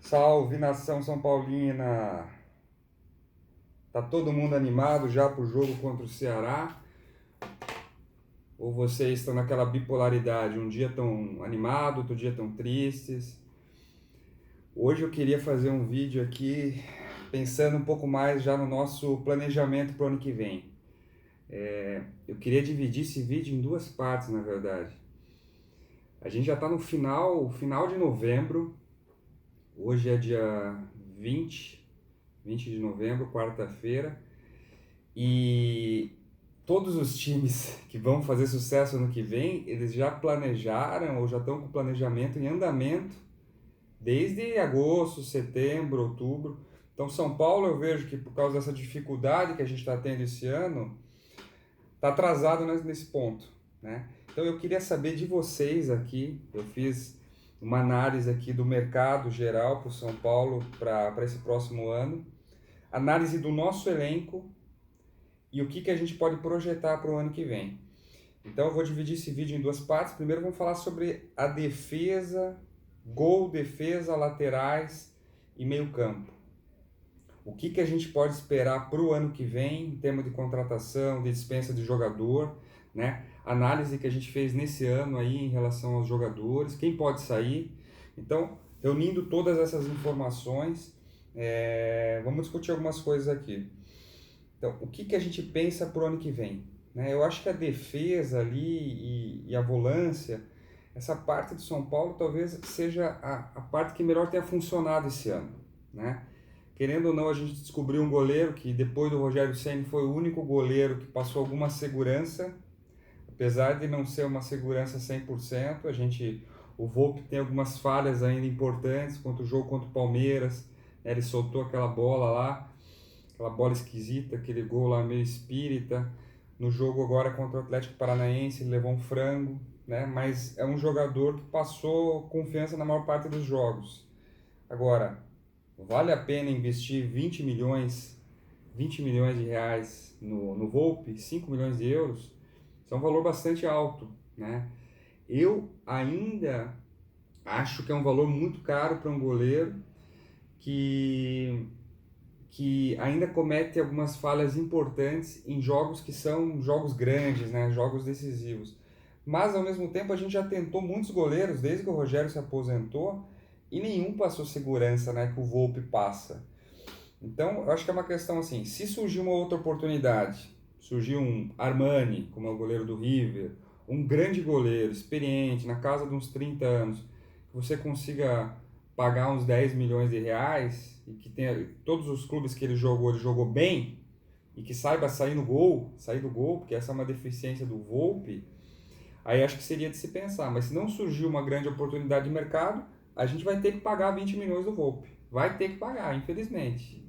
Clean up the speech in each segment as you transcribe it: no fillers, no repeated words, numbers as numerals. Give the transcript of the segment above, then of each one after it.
Salve, nação São Paulina! Tá todo mundo animado já pro jogo contra o Ceará? Ou vocês estão naquela bipolaridade, um dia tão animado, outro dia tão tristes? Hoje eu queria fazer um vídeo aqui pensando um pouco mais já no nosso planejamento para o ano que vem. Eu queria dividir esse vídeo em duas partes, na verdade. A gente já está no final de novembro. Hoje é dia 20 de novembro, quarta-feira. E todos os times que vão fazer sucesso ano que vem, eles já planejaram ou já estão com o planejamento em andamento desde agosto, setembro, outubro. Então, São Paulo, eu vejo que por causa dessa dificuldade que a gente está tendo esse ano, está atrasado nesse ponto, né? Então, eu queria saber de vocês aqui. Eu fiz uma análise aqui do mercado geral para o São Paulo para esse próximo ano, análise do nosso elenco e o que a gente pode projetar para o ano que vem. Então eu vou dividir esse vídeo em duas partes. Primeiro vamos falar sobre a defesa, gol, defesa, laterais e meio campo. O que a gente pode esperar para o ano que vem em termos de contratação, de dispensa de jogador, né? Análise que a gente fez nesse ano aí em relação aos jogadores, quem pode sair. Então, reunindo todas essas informações, vamos discutir algumas coisas aqui. Então, o que a gente pensa para o ano que vem? Né? Eu acho que a defesa ali e a volância, essa parte do São Paulo talvez seja a parte que melhor tenha funcionado esse ano. Né? Querendo ou não, a gente descobriu um goleiro que depois do Rogério Ceni foi o único goleiro que passou alguma segurança, apesar de não ser uma segurança 100%, o Volpi tem algumas falhas ainda importantes, contra o jogo contra o Palmeiras, né? Ele soltou aquela bola lá, aquela bola esquisita, aquele gol lá meio espírita. No jogo agora contra o Atlético Paranaense, ele levou um frango, né? Mas é um jogador que passou confiança na maior parte dos jogos. Agora, vale a pena investir 20 milhões de reais no Volpi, 5 milhões de euros? Isso é um valor bastante alto, né? Eu ainda acho que é um valor muito caro para um goleiro que ainda comete algumas falhas importantes em jogos que são jogos grandes, né? Jogos decisivos. Mas, ao mesmo tempo, a gente já tentou muitos goleiros, desde que o Rogério se aposentou, e nenhum passou segurança, né, que o Volpi passa. Então, eu acho que é uma questão assim, se surgir uma outra oportunidade, surgir um Armani, como é o goleiro do River, um grande goleiro, experiente, na casa de uns 30 anos, que você consiga pagar uns 10 milhões de reais e que tenha todos os clubes que ele jogou bem e que saiba sair do gol, porque essa é uma deficiência do Volpi, aí acho que seria de se pensar. Mas se não surgir uma grande oportunidade de mercado, a gente vai ter que pagar 20 milhões do Volpi. Vai ter que pagar, infelizmente.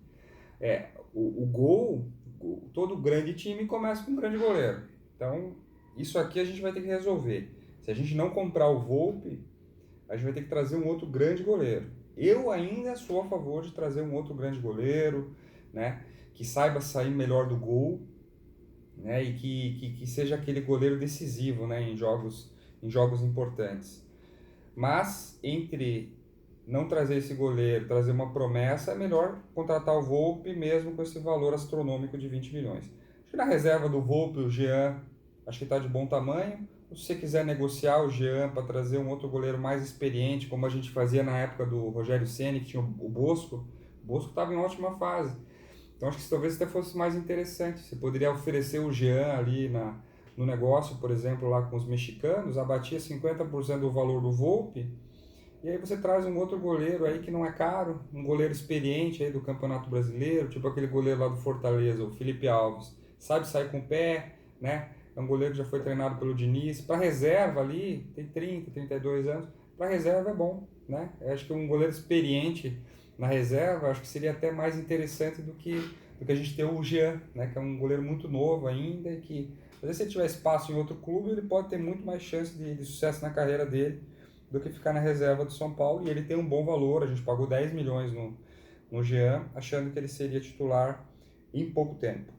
O gol, todo grande time começa com um grande goleiro. Então, isso aqui a gente vai ter que resolver. Se a gente não comprar o Volpi, a gente vai ter que trazer um outro grande goleiro. Eu ainda sou a favor de trazer um outro grande goleiro, né, que saiba sair melhor do gol, né, e que seja aquele goleiro decisivo, né, em jogos importantes. Mas entre não trazer esse goleiro, trazer uma promessa, é melhor contratar o Volpi mesmo com esse valor astronômico de 20 milhões. Acho que na reserva do Volpi, o Jean, acho que está de bom tamanho. Se você quiser negociar o Jean para trazer um outro goleiro mais experiente, como a gente fazia na época do Rogério Ceni, que tinha o Bosco estava em ótima fase. Então acho que talvez até fosse mais interessante. Você poderia oferecer o Jean ali no negócio, por exemplo, lá com os mexicanos, abatia 50% do valor do Volpi, e aí você traz um outro goleiro aí que não é caro, um goleiro experiente aí do Campeonato Brasileiro, tipo aquele goleiro lá do Fortaleza, o Felipe Alves. Sabe sair com o pé, né? É um goleiro que já foi treinado pelo Diniz. Para reserva ali, tem 30, 32 anos. Para reserva é bom, né? Eu acho que um goleiro experiente na reserva, acho que seria até mais interessante do que a gente ter o Jean, né? Que é um goleiro muito novo ainda e que, às vezes, se ele tiver espaço em outro clube, ele pode ter muito mais chance de sucesso na carreira dele do que ficar na reserva do São Paulo, e ele tem um bom valor, a gente pagou 10 milhões no Jean, achando que ele seria titular em pouco tempo.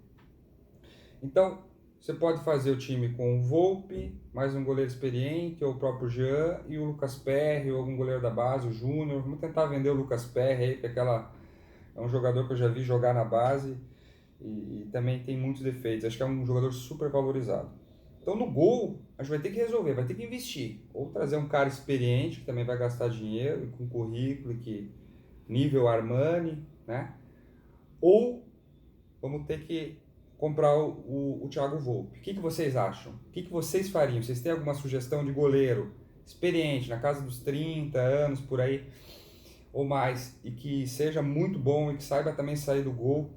Então, Você pode fazer o time com o Volpi, mais um goleiro experiente, ou o próprio Jean, e o Lucas Perry, ou algum goleiro da base, o Júnior. Vamos tentar vender o Lucas Perry aí, porque é um jogador que eu já vi jogar na base e também tem muitos defeitos. Acho que é um jogador super valorizado. Então no gol, a gente vai ter que resolver, vai ter que investir. Ou trazer um cara experiente, que também vai gastar dinheiro, com currículo, que nível Armani, né? Ou vamos ter que comprar o Thiago Volpe. O que vocês acham? O que vocês fariam? Vocês têm alguma sugestão de goleiro experiente, na casa dos 30 anos, por aí, ou mais, e que seja muito bom e que saiba também sair do gol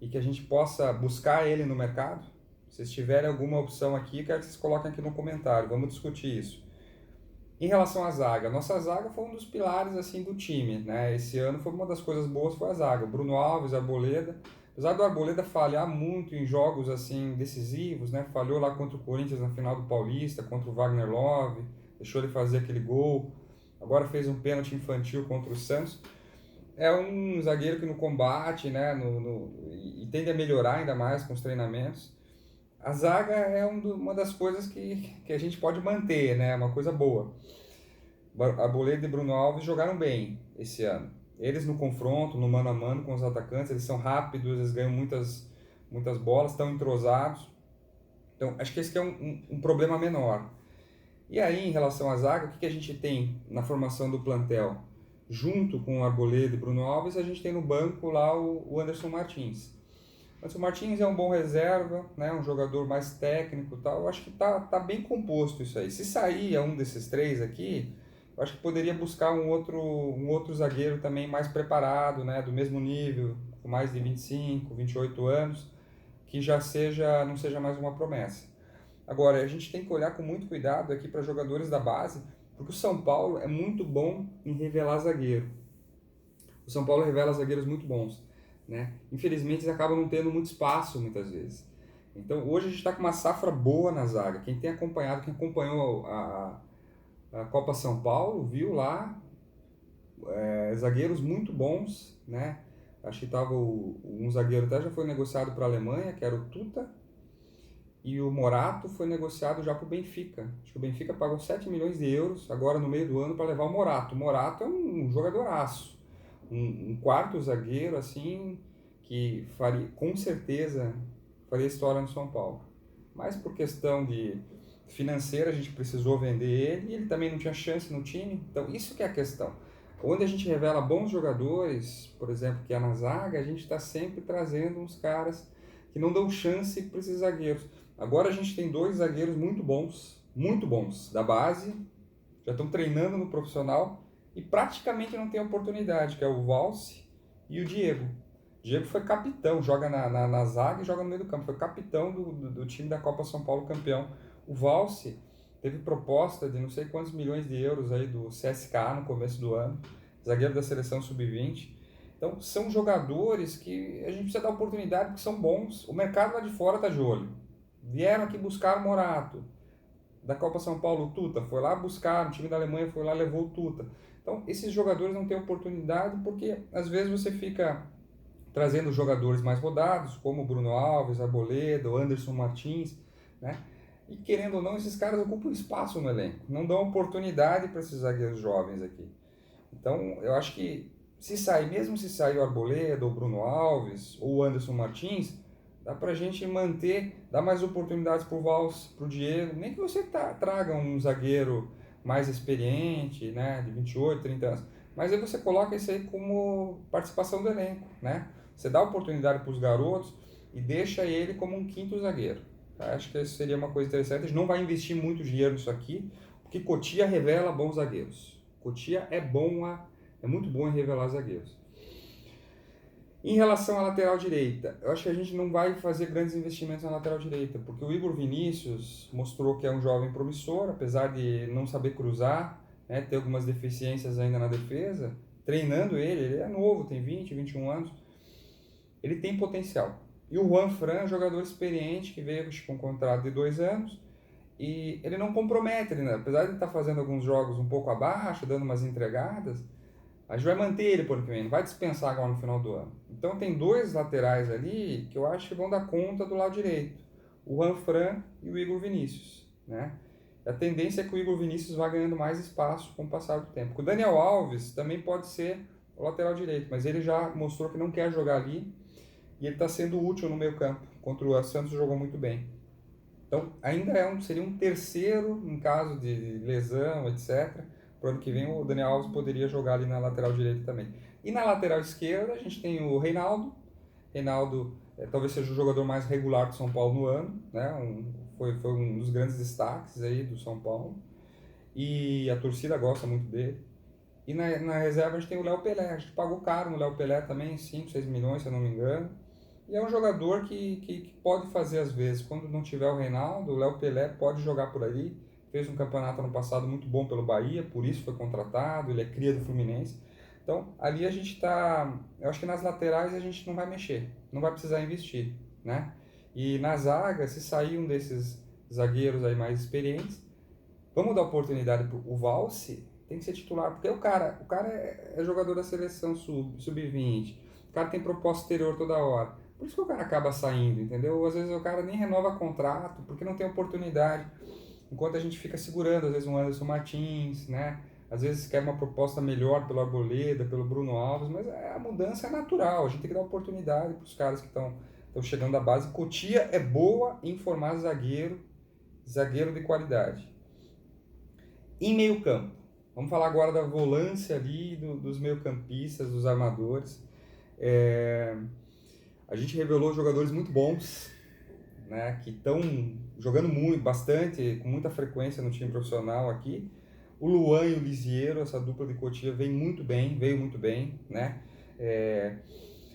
e que a gente possa buscar ele no mercado? Se vocês tiverem alguma opção aqui, quero que vocês coloquem aqui no comentário, vamos discutir isso. Em relação à zaga, nossa zaga foi um dos pilares assim do time, né? Esse ano foi uma das coisas boas, foi a zaga. Bruno Alves, Arboleda, apesar do Arboleda falhar muito em jogos assim decisivos, né? Falhou lá contra o Corinthians na final do Paulista, contra o Wagner Love, deixou ele fazer aquele gol. Agora fez um pênalti infantil contra o Santos. É um zagueiro que no combate, né? E tende a melhorar ainda mais com os treinamentos. A zaga é uma das coisas que a gente pode manter, né? Uma coisa boa. Arboleda e Bruno Alves jogaram bem esse ano. Eles no confronto, no mano a mano com os atacantes, eles são rápidos, eles ganham muitas bolas, estão entrosados. Então, acho que esse que é um problema menor. E aí, em relação à zaga, o que a gente tem na formação do plantel? Junto com o Arboleda e Bruno Alves, a gente tem no banco lá o Anderson Martins. O Anderson Martins é um bom reserva, né? Um jogador mais técnico e tal. Eu acho que tá bem composto isso aí. Se sair um desses três aqui, eu acho que poderia buscar um outro zagueiro também mais preparado, né? Do mesmo nível, com mais de 25, 28 anos, que não seja mais uma promessa. Agora, a gente tem que olhar com muito cuidado aqui para jogadores da base, porque o São Paulo é muito bom em revelar zagueiro. O São Paulo revela zagueiros muito bons, né? Infelizmente, eles acabam não tendo muito espaço muitas vezes. Então, hoje a gente está com uma safra boa na zaga. Quem tem acompanhado, quem acompanhou a Copa São Paulo, viu lá zagueiros muito bons, né? Acho que tava um zagueiro até já foi negociado para a Alemanha, que era o Tuta, e o Morato foi negociado já para o Benfica. Acho que o Benfica pagou 7 milhões de euros agora no meio do ano para levar o Morato. O Morato é um jogadoraço, um quarto zagueiro assim que faria, com certeza faria história no São Paulo. Mas por questão de financeira a gente precisou vender ele e ele também não tinha chance no time. Então isso que é a questão. Onde a gente revela bons jogadores, por exemplo, que é na zaga, a gente está sempre trazendo uns caras que não dão chance para esses zagueiros. Agora a gente tem dois zagueiros muito bons, da base, já estão treinando no profissional e praticamente não tem oportunidade, que é o Valse e o Diego. O Diego foi capitão, joga na zaga e joga no meio do campo, foi capitão do time da Copa São Paulo campeão. O Valse teve proposta de não sei quantos milhões de euros aí do CSKA no começo do ano, zagueiro da seleção sub-20. Então são jogadores que a gente precisa dar oportunidade porque são bons. O mercado lá de fora está de olho. Vieram aqui buscar o Morato. Da Copa São Paulo, o Tuta foi lá buscar, o time da Alemanha foi lá e levou o Tuta. Então esses jogadores não têm oportunidade porque às vezes você fica trazendo jogadores mais rodados, como o Bruno Alves, Arboleda, o Anderson Martins, né? E querendo ou não, esses caras ocupam espaço no elenco, não dão oportunidade para esses zagueiros jovens aqui. Então, eu acho que mesmo se sair o Arboleda, o Bruno Alves ou o Anderson Martins, dá pra gente manter, dar mais oportunidades pro Valls, pro Diego, nem que você traga um zagueiro mais experiente, né, de 28, 30 anos, mas aí você coloca isso aí como participação do elenco, né? Você dá oportunidade para os garotos e deixa ele como um quinto zagueiro. Tá? Acho que isso seria uma coisa interessante. A gente não vai investir muito dinheiro nisso aqui, porque Cotia revela bons zagueiros. Cotia é muito bom em revelar zagueiros. Em relação à lateral direita, eu acho que a gente não vai fazer grandes investimentos na lateral direita, porque o Igor Vinícius mostrou que é um jovem promissor, apesar de não saber cruzar, né, ter algumas deficiências ainda na defesa. Treinando ele é novo, tem 20, 21 anos, ele tem potencial. E o Juan Fran, jogador experiente, que veio com um contrato de 2 anos, e ele não compromete, né? Apesar de ele estar fazendo alguns jogos um pouco abaixo, dando umas entregadas, a gente vai manter ele por ano que vem, não vai dispensar agora no final do ano. Então tem dois laterais ali que eu acho que vão dar conta do lado direito. o Juanfran e o Igor Vinícius, né? A tendência é que o Igor Vinícius vá ganhando mais espaço com o passar do tempo. O Daniel Alves também pode ser o lateral direito, mas ele já mostrou que não quer jogar ali e ele está sendo útil no meio campo. Contra o Santos jogou muito bem. Então, ainda seria um terceiro em caso de lesão, etc. Para o ano que vem, o Daniel Alves poderia jogar ali na lateral direita também. E na lateral esquerda, a gente tem o Reinaldo. Reinaldo talvez seja o jogador mais regular do São Paulo no ano, né? Foi um dos grandes destaques aí do São Paulo. E a torcida gosta muito dele. E na reserva a gente tem o Léo Pelé. A gente pagou caro no Léo Pelé também, 5, 6 milhões, se eu não me engano. E é um jogador que pode fazer às vezes. Quando não tiver o Reinaldo, o Léo Pelé pode jogar por ali. Fez um campeonato ano passado muito bom pelo Bahia, por isso foi contratado. Ele é cria do Fluminense. Então, ali a gente está... Eu acho que nas laterais a gente não vai mexer. Não vai precisar investir, né? E na zaga, se sair um desses zagueiros aí mais experientes, vamos dar oportunidade para o Valse, tem que ser titular, porque o cara é jogador da seleção sub-20, o cara tem proposta exterior toda hora. Por isso que o cara acaba saindo, entendeu? Às vezes o cara nem renova contrato, porque não tem oportunidade. Enquanto a gente fica segurando, às vezes um Anderson Martins, né? Às vezes quer uma proposta melhor pelo Arboleda, pelo Bruno Alves, mas a mudança é natural, a gente tem que dar oportunidade para os caras que estão chegando da base. Cotia é boa em formar zagueiro de qualidade. Em meio campo, vamos falar agora da volância ali, dos meio-campistas, dos armadores. A gente revelou jogadores muito bons, né, que estão jogando muito, bastante, com muita frequência no time profissional aqui. O Luan e o Lisiero, essa dupla de Cotia, veio muito bem, né?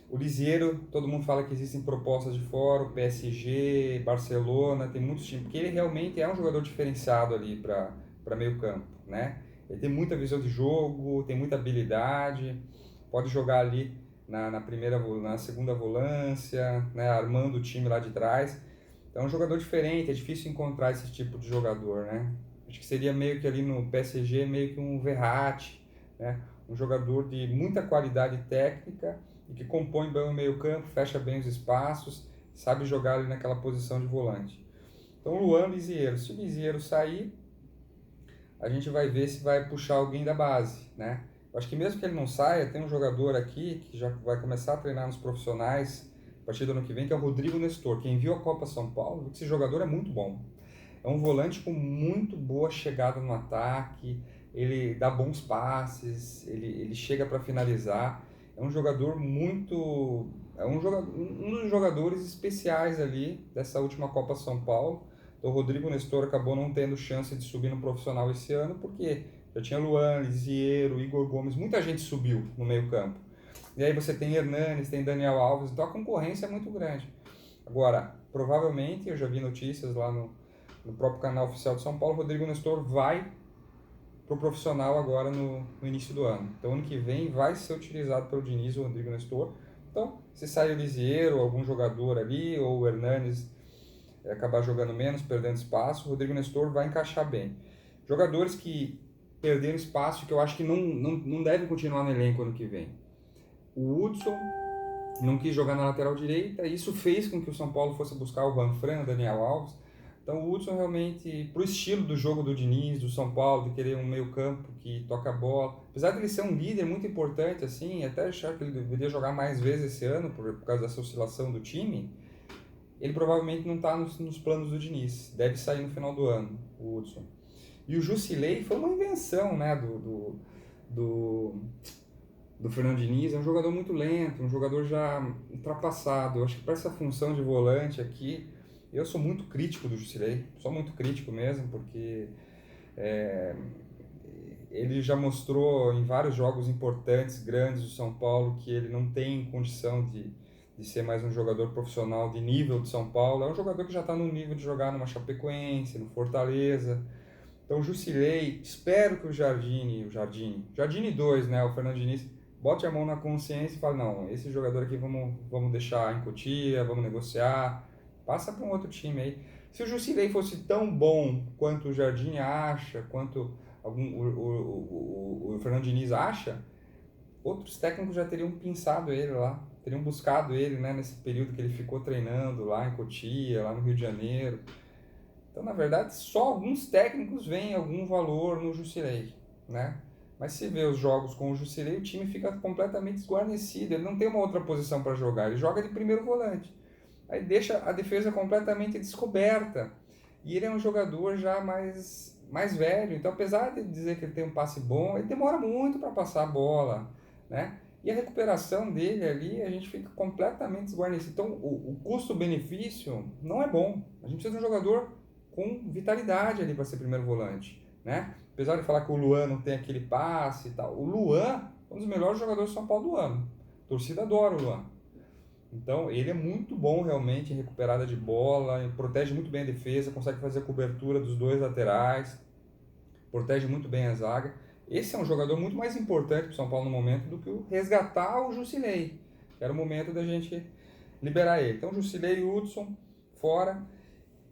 O Lisiero, todo mundo fala que existem propostas de fora, o PSG, Barcelona, tem muitos times, porque ele realmente é um jogador diferenciado ali para meio campo, né? Ele tem muita visão de jogo, tem muita habilidade, pode jogar ali na segunda volância, né? Armando o time lá de trás. Então é um jogador diferente, é difícil encontrar esse tipo de jogador, né? Acho que seria meio que ali no PSG, meio que um Verratti, né? Um jogador de muita qualidade técnica e que compõe bem o meio campo, fecha bem os espaços, sabe jogar ali naquela posição de volante. Então Luan, Lisiero. Se o Lisiero sair, a gente vai ver se vai puxar alguém da base, né? Eu acho que mesmo que ele não saia, tem um jogador aqui que já vai começar a treinar nos profissionais a partir do ano que vem, que é o Rodrigo Nestor. Quem viu a Copa São Paulo, esse jogador é muito bom. É um volante com muito boa chegada no ataque, ele dá bons passes, ele chega para finalizar. É um jogador muito... um dos jogadores especiais ali dessa última Copa São Paulo. Então, o Rodrigo Nestor acabou não tendo chance de subir no profissional esse ano, porque já tinha Luan, Lisiero, Igor Gomes, muita gente subiu no meio campo. E aí você tem Hernanes, tem Daniel Alves, então a concorrência é muito grande. Agora, provavelmente, eu já vi notícias lá no próprio canal oficial de São Paulo, Rodrigo Nestor vai para o profissional agora no início do ano. Então, ano que vem vai ser utilizado pelo Diniz o Rodrigo Nestor. Então, se sai o Lisiero, algum jogador ali, ou o Hernanes acabar jogando menos, perdendo espaço, o Rodrigo Nestor vai encaixar bem. Jogadores que perderam espaço, que eu acho que não devem continuar no elenco ano que vem. O Hudson não quis jogar na lateral direita, e isso fez com que o São Paulo fosse buscar o Juanfran, o Daniel Alves. Então o Hudson realmente, pro estilo do jogo do Diniz, do São Paulo, de querer um meio campo que toca a bola, apesar de ele ser um líder muito importante, assim, até achar que ele deveria jogar mais vezes esse ano, por causa dessa oscilação do time, ele provavelmente não está nos planos do Diniz, deve sair no final do ano, o Hudson. E o Jusilei foi uma invenção, né, do Fernando Diniz. É um jogador muito lento, um jogador já ultrapassado. Eu acho que para essa função de volante aqui, eu sou muito crítico do Jusilei, sou muito crítico mesmo, porque ele já mostrou em vários jogos importantes, grandes do São Paulo, que ele não tem condição de ser mais um jogador profissional de nível de São Paulo. É um jogador que já está no nível de jogar numa Chapecoense, no Fortaleza. Então o Jusilei, espero que o Jardine 2, né, o Fernando Diniz, bote a mão na consciência e fale, não, esse jogador aqui vamos deixar em Cotia, vamos negociar, passa para um outro time aí. Se o Jusilei fosse tão bom quanto o Jardine acha, quanto o Fernando Diniz acha, outros técnicos já teriam pensado ele lá, teriam buscado ele, né, nesse período que ele ficou treinando lá em Cotia, lá no Rio de Janeiro. Então, na verdade, só alguns técnicos veem algum valor no Jusilei, né? Mas se vê os jogos com o Jusilei, o time fica completamente desguarnecido, ele não tem uma outra posição para jogar, ele joga de primeiro volante. Aí deixa a defesa completamente descoberta. E ele é um jogador já mais velho, então apesar de dizer que ele tem um passe bom, ele demora muito para passar a bola, né? E a recuperação dele ali, a gente fica completamente desguarnecido. Então o custo-benefício não é bom. A gente precisa de um jogador com vitalidade ali para ser primeiro volante, né? Apesar de falar que o Luan não tem aquele passe e tal, o Luan é um dos melhores jogadores do São Paulo do ano. A torcida adora o Luan. Então, ele é muito bom realmente em recuperada de bola, protege muito bem a defesa, consegue fazer a cobertura dos dois laterais, protege muito bem a zaga. Esse é um jogador muito mais importante para o São Paulo no momento do que o resgatar o Jusilei, que era o momento da gente liberar ele. Então, Jusilei e Hudson fora.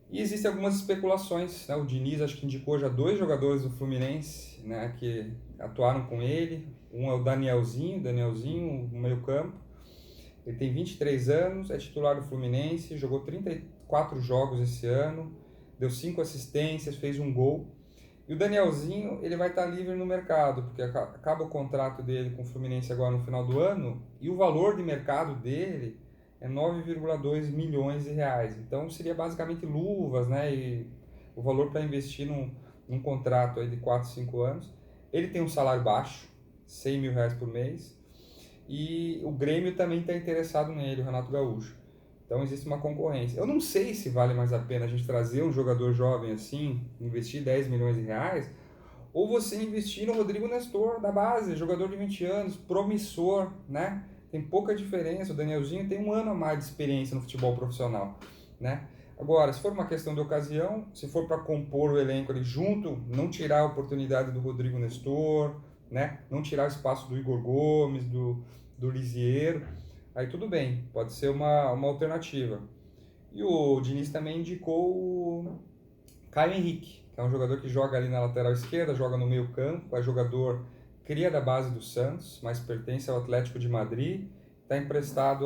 E existem algumas especulações, né? O Diniz acho que indicou já 2 jogadores do Fluminense, né, que atuaram com ele. Um é o Danielzinho, no meio campo. Ele tem 23 anos, é titular do Fluminense, jogou 34 jogos esse ano, deu 5 assistências, fez um gol. E o Danielzinho, ele vai estar livre no mercado, porque acaba o contrato dele com o Fluminense agora no final do ano, e o valor de mercado dele é 9,2 milhões de reais. Então seria basicamente luvas, né? E o valor para investir num contrato aí de 4, 5 anos. Ele tem um salário baixo, 100 mil reais por mês, e o Grêmio também está interessado nele, o Renato Gaúcho. Então existe uma concorrência. Eu não sei se vale mais a pena a gente trazer um jogador jovem assim, investir 10 milhões de reais, ou você investir no Rodrigo Nestor, da base, jogador de 20 anos, promissor, né? Tem pouca diferença, o Danielzinho tem um ano a mais de experiência no futebol profissional, né? Agora, se for uma questão de ocasião, se for para compor o elenco ali junto, não tirar a oportunidade do Rodrigo Nestor, né? Não tirar o espaço do Igor Gomes, do Lisiero, aí tudo bem, pode ser uma alternativa. E o Diniz também indicou o Caio Henrique, que é um jogador que joga ali na lateral esquerda, joga no meio campo, é jogador cria da base do Santos, mas pertence ao Atlético de Madrid, está emprestado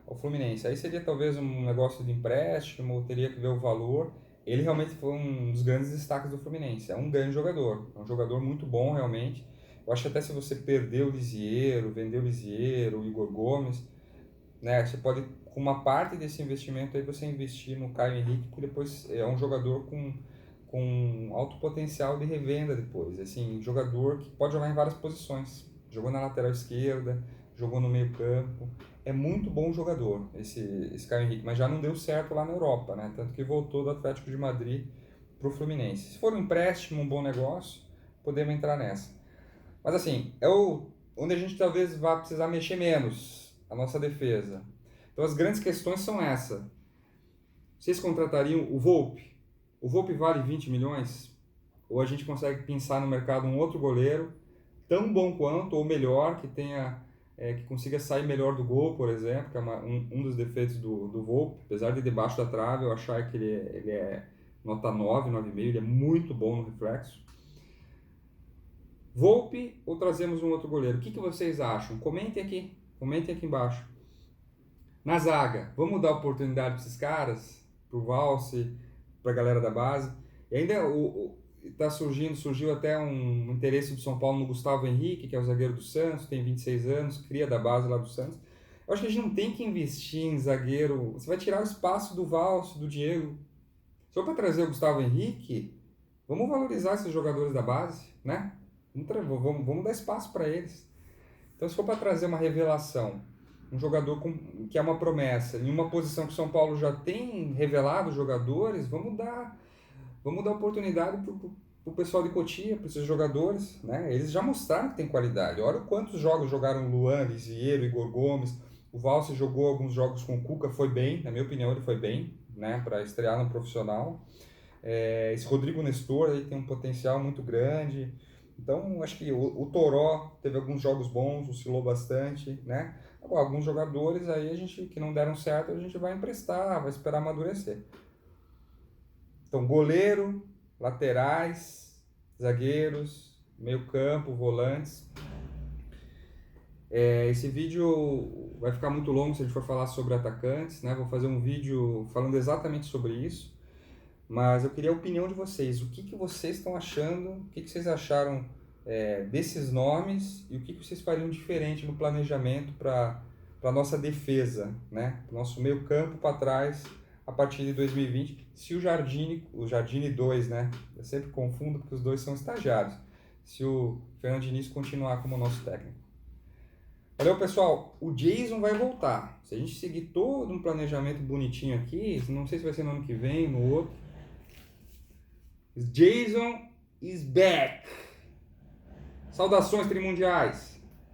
ao Fluminense. Aí seria talvez um negócio de empréstimo, teria que ver o valor. Ele realmente foi um dos grandes destaques do Fluminense, é um grande jogador, é um jogador muito bom realmente. Eu acho que até se você perder o Lisiero, vender o Lisiero, o Igor Gomes, né, você pode, com uma parte desse investimento aí, você investir no Caio Henrique, que depois é um jogador com alto potencial de revenda depois. Assim, jogador que pode jogar em várias posições. Jogou na lateral esquerda, jogou no meio campo. É muito bom jogador esse Caio Henrique, mas já não deu certo lá na Europa, né? Tanto que voltou do Atlético de Madrid para o Fluminense. Se for um empréstimo, um bom negócio, podemos entrar nessa. Mas assim, onde a gente talvez vá precisar mexer menos, a nossa defesa. Então as grandes questões são essa. Vocês contratariam o Volpi? O Volpi vale 20 milhões? Ou a gente consegue pensar no mercado um outro goleiro tão bom quanto ou melhor, que tenha que consiga sair melhor do gol, por exemplo, que é um dos defeitos do Volpi, apesar de debaixo da trave eu achar que ele é nota 9, 9,5, ele é muito bom no reflexo. Volpi ou trazemos um outro goleiro? O que vocês acham? Comentem aqui embaixo. Na zaga, vamos dar oportunidade para esses caras, para o Valse, para a galera da base. E ainda surgiu até um interesse do São Paulo no Gustavo Henrique, que é o zagueiro do Santos, tem 26 anos, cria da base lá do Santos. Eu acho que a gente não tem que investir em zagueiro. Você vai tirar o espaço do Valse, do Diego. Só para trazer o Gustavo Henrique, vamos valorizar esses jogadores da base, né? Vamos dar espaço para eles. Então, se for para trazer uma revelação, um jogador que é uma promessa, em uma posição que o São Paulo já tem revelado jogadores, vamos dar oportunidade para o pessoal de Cotia, para esses jogadores, né? Eles já mostraram que tem qualidade. Olha quantos jogos jogaram Luan, Lisiero, Igor Gomes. O Valse jogou alguns jogos com o Cuca, foi bem, na minha opinião ele foi bem, né? Para estrear no profissional. Esse Rodrigo Nestor aí tem um potencial muito grande. Então, acho que o Toró teve alguns jogos bons, oscilou bastante, né? Agora, alguns jogadores aí que não deram certo, a gente vai emprestar, vai esperar amadurecer. Então, goleiro, laterais, zagueiros, meio campo, volantes. Esse vídeo vai ficar muito longo se a gente for falar sobre atacantes, né? Vou fazer um vídeo falando exatamente sobre isso, mas eu queria a opinião de vocês. O que vocês estão achando? O que vocês acharam desses nomes e o que vocês fariam diferente no planejamento para a nossa defesa, né? Nosso meio campo para trás a partir de 2020, se o Jardine 2, né? Eu sempre confundo porque os dois são estagiários. Se o Fernando Diniz continuar como nosso técnico. Valeu, pessoal. O Jason vai voltar. Se a gente seguir todo um planejamento bonitinho aqui, não sei se vai ser no ano que vem, no outro. Jason is back. Saudações trimundiais.